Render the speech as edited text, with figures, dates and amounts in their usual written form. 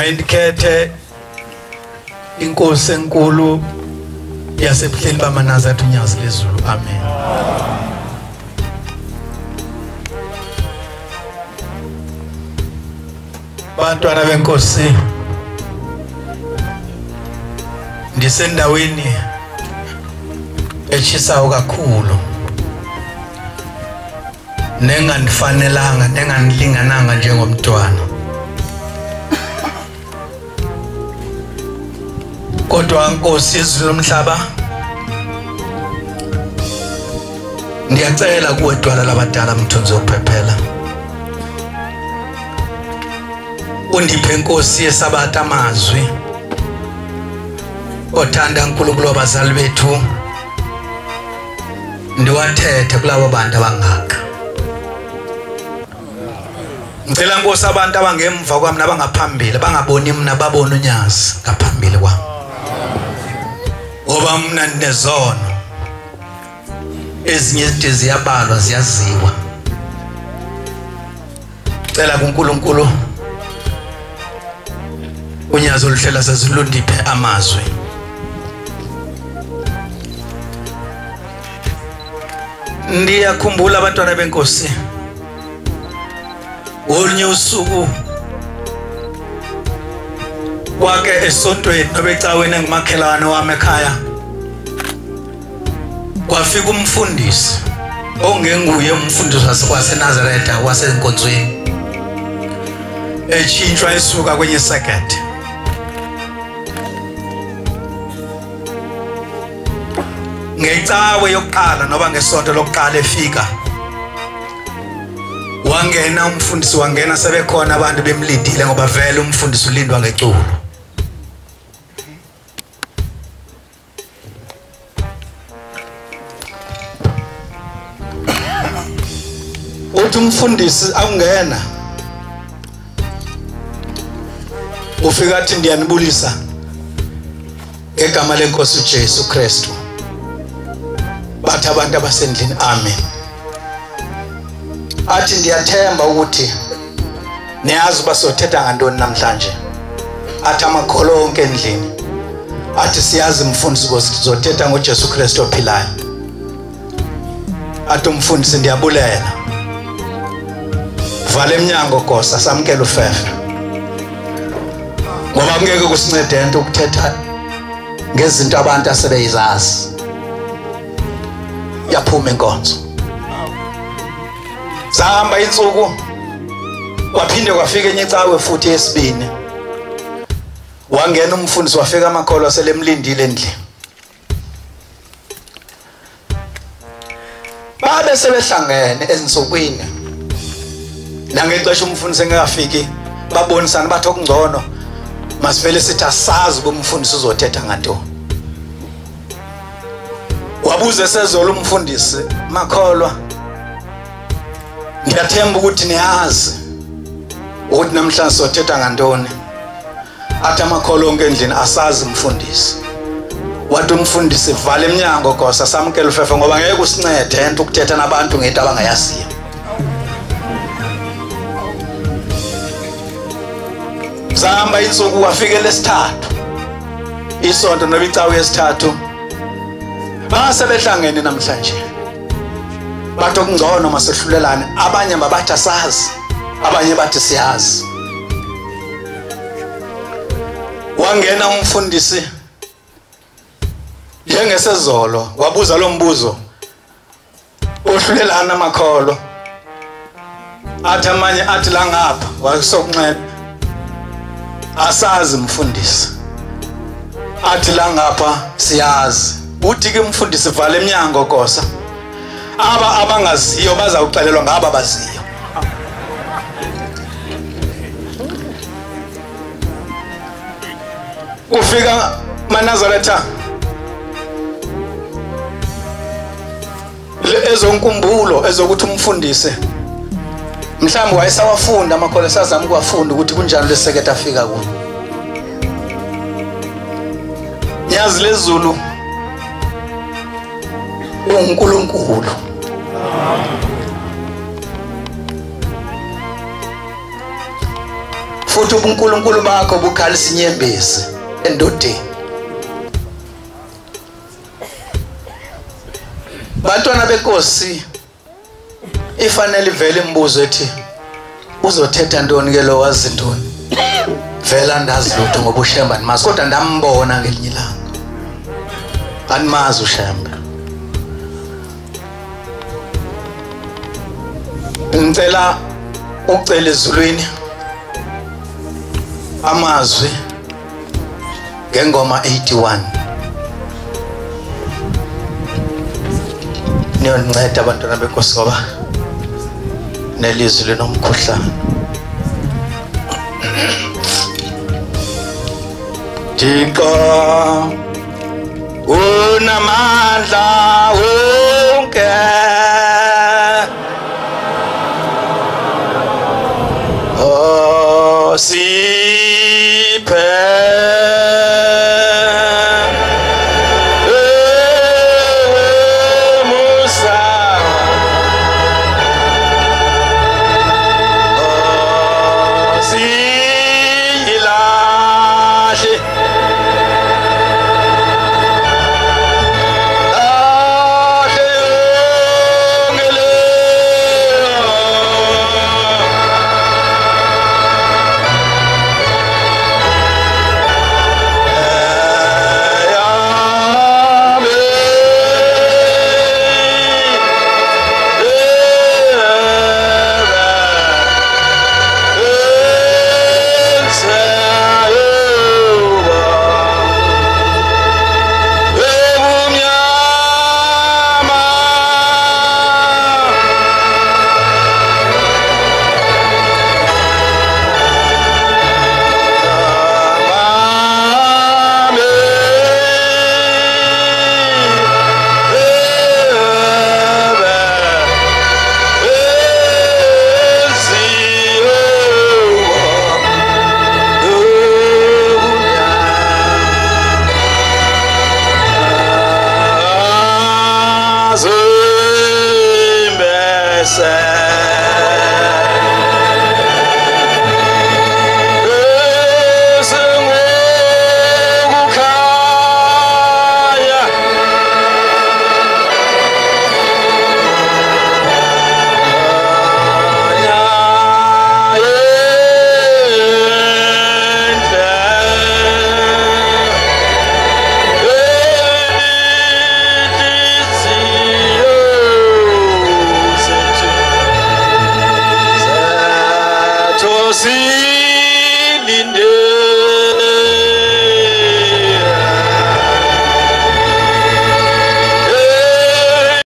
mayindikhethe inkosi enkulu yasebuhleni bamaNazaretha uNyazi lezulu. Amen. Bantwana benkosi, ndisendaweni echisayo kakhulu nenganifanelanga nenganilingananga njengomntwana, kodwa Nkosi yezulu lomhlaba, ndiyacela kuwe Dwala labadala mthunzi wokuphephela, undiphe Nkosi yeSabatha amazwi othanda uNkulunkulu wabazali bethu ndiwathethe kulabo bantu abangaka. Ngicela Nkosi abantu abangemva kwami nabangaphambili bangaboni mina, babone uNyazi ngaphambili kwami, ngoba mina ndinezono ezinye izinto ziyabalwa ziyaziwa. Ngicela kuNkulunkulu uNyazi oluhlela sezulu ndiphe amazwi. Ndiyakhumbula abantwana benkosi, olunye usuku kwake esontweni nobecaweni engumakhelwane wami ekhaya, kwafika umfundisi ongenguye umfundisi waseNazaretha wasenkonzweni, etshintshwa esuka kwenye sekete. Ngecawe yokuqala noba ngesonto lokuqala efika, wangena umfundisi, wangena sebekhona abantu bemlindile ngoba vele umfundisi ulindwa ngeculo. Uthi umfundisi awungena, ufika athi ndiyanibulisa ngegama leNkosi uJesu Kristu. Bathi abantu abasendlini amen. Athi ndiyathemba ukuthi niyazi basothetha ngantoni namhlanje. Athi amakholo onke endlini, athi siyazi mfundisi ukuthi sizothetha ngoJesu Kristu ophilayo. Athi umfundisi ndiyabulela, vala eminyango Nkosi, samkela ufefe, ngoba ngeke kusincede into ukuthetha ngezinto abantu asebeyizazi. Yaphuma inkonzo, sahamba insuku, waphinde kwafika enye icawe futhi yesibini, wangena umfundisi, wafika amakholo aselemlindile endlini. Babe sebehlangene ezinsukwini, nangexesha umfundisi engekafiki, babonisana bathi okungcono masivele sithi asazi bomfundisi uzothetha ngantoni. Wabuze sezolo umfundisi, makholwa, ngiyathemba ukuthi niyazi ukuthi namhlanje sothetha ngantoni. Athi amakholo onke endlini asazi mfundisi. Wathi umfundisi, vala eminyango Nkosi, samkela ufefe, ngoba ngeke kusincede into ukuthetha nabantu ngento abangayaziyo. Sahamba insuku, wafika lesithathu isonto noba icawe yesithathu, basebehlangene namhlanje, bathi okungcono masehlulelane. Abanye babathi asazi, abanye bathi siyazi. Wangena umfundisi njengesezolo, wabuza lo mbuzo, ohlulelana amakholo. Athi amanye athi la ngapha, wasokunxele, asazi mfundisi. Athi la ngapha siyazi. Uthi ke umfundisi, vala eminyango Nkosi, aba abangaziyo bazawuxelelwa ngaba baziyo. Ufika maNazaretha ezonkumbulo ezokuthi umfundisi mhlawumbe wayesawafunda amakholo, esazama ukuwafunda ukuthi kunjani lesekete afika kulo. Nyazi lezulu uNkulunkulu. futhi ubuNkulunkulu bakho bukhalisa inyembezi endodeni. Bantwana benkosi ifanele ivele imibuzo ethi uzothetha ntoni ke lo wazi ntoni? Vela andazi lutho ngoba uShemba ndimazi kodwa ndambona ngelinye ilanga. Animazi uShemba. Ngicela ucela ezulwini amazwi ngengoma 81 niyonceda abantwana benkosi ngoba nelizwi linomkhuhlane. Thixo unamandla wonke, oh siphe See